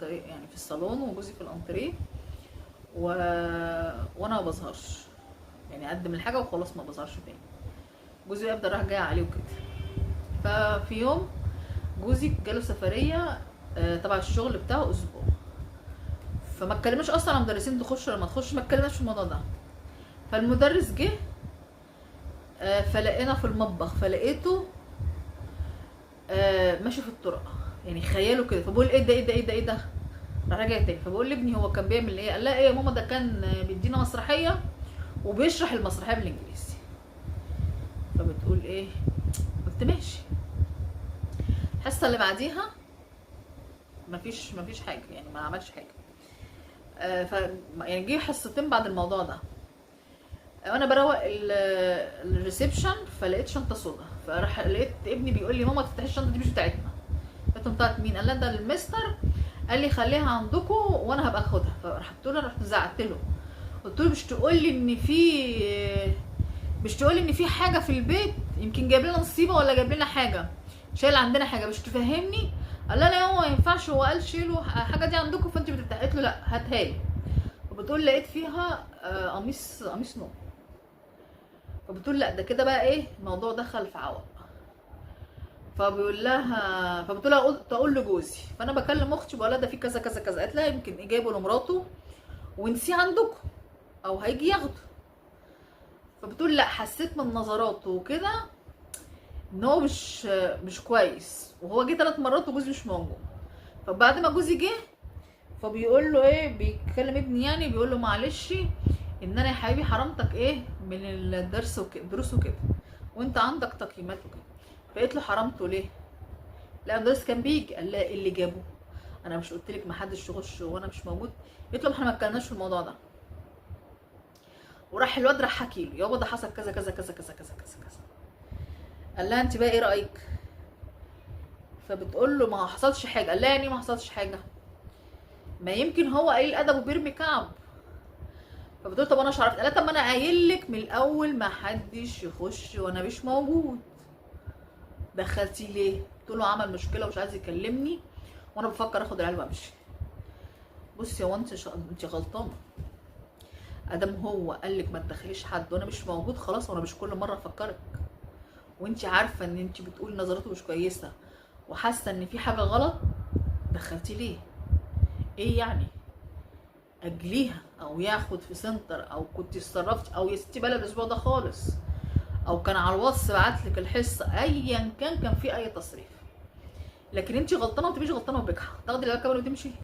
الانتريه، يعني في الصالون وجوزي في الانتريه وانا ما بظهرش، يعني اقدم الحاجه وخلاص ما بظهرش تاني. جوزي بقى يفضل رايح جاي عليه وكده. ففي يوم جوزي جاله سفريه تبع الشغل بتاعه اسبوع، فما اتكلمش اصلا عن مدرسين تخش ولا ما تخش، ما اتكلمناش في الموضوع ده. فالمدرس جه فلقينا في المطبخ، فلقيته ماشي في الطرقه، يعني خياله كده. فبقول ايه ده ايه ده ايه ده ايه ده، راح راجع تاني. فبقول لابني هو كان بيعمل ايه؟ قال لها ايه يا ماما ده كان بيدينا مسرحيه وبيشرح المسرحيه بالانجليزي. فبتقول ايه؟ قلت ماشي. الحصه اللي بعديها مفيش حاجه، يعني ما عملش حاجه. ف يعني جه حصتين بعد الموضوع ده، وانا بروق الريسبشن فلقيت شنطه سودا، فراح لقيت ابني بيقول لي ماما تفتحي الشنطه دي مش بتاعتنا. قلت له بتاعت مين؟ قال لها ده المستر قال لي خليها عندكم وانا هبقى اخدها. فرحت له، رحت زعقت له، قلت له مش تقول لي ان في حاجه في البيت، يمكن جايب لنا مصيبه ولا جايب لنا حاجه، شايل عندنا حاجه مش تفهمني. قال لا يا ماما ما ينفعش، هو قال شيلوا حاجه دي عندكم فانت بتفتحي. قلت له لا هاتها لي. فبتقول لقيت فيها قميص نوم. فبتقول لا ده كده بقى ايه، الموضوع دخل في عوق. فبيقول لها، فبتقول لها تقول لجوزي. فانا بكلم اختي بقول لها ده في كذا كذا كذا. قالت لها يمكن ايه جايبه لمراته ونسيه عندكم او هيجي ياخده. فبتقول لا حسيت من نظراته وكده ان هو مش كويس، وهو جه 3 مرات وجوزي مش موجود. فبعد ما جوزي جه فبيقول له ايه، بيتكلم ابني يعني، بيقول له معلش ان انا يا حبيبي حرمتك ايه من الدرس وكده، دروس وكده، وانت عندك تقييمات وكده. فقلت له حرمته ليه؟ لا المدرس كان بيجي. قال لها ايه اللي جابه؟ انا مش قلت لك ما حدش يخش وانا مش موجود؟ قلت له احنا ما اتكلمناش في الموضوع ده. وراح الواد راح حكي له يابا ده حصل كذا كذا كذا كذا كذا كذا كذا. قال لها انت بقى ايه رايك؟ فبتقول له ما حصلش حاجه. قال لها يعني ما حصلش حاجه؟ ما يمكن هو قليل ادب وبيرمي كعب. فبتقول طب انا مش عرفت. قال لها طب ما انا قايل لك من الاول ما حدش يخش وانا مش موجود، دخلتيه ليه؟ قلت له عمل مشكله ومش عايز يكلمني وانا بفكر اخد العيال وامشي. بصي هو انت غلطانه، ادم هو قال لك ما تدخليش حد وانا مش موجود خلاص، وانا مش كل مره افكرك، وانت عارفه ان انت بتقولي نظراته مش كويسه وحاسه ان في حاجه غلط، دخلتي ليه؟ ايه يعني؟ اجليها او ياخد في سنتر، او كنت اتصرفتي، او يا ستي بلا الاسبوع ده خالص، او كان على الواتس بعتلك الحصه، ايا كان في اي تصريف. لكن انت غلطانه وما تبقيش غلطانه وبجحه، تاخدي العيال كمان وتمشي.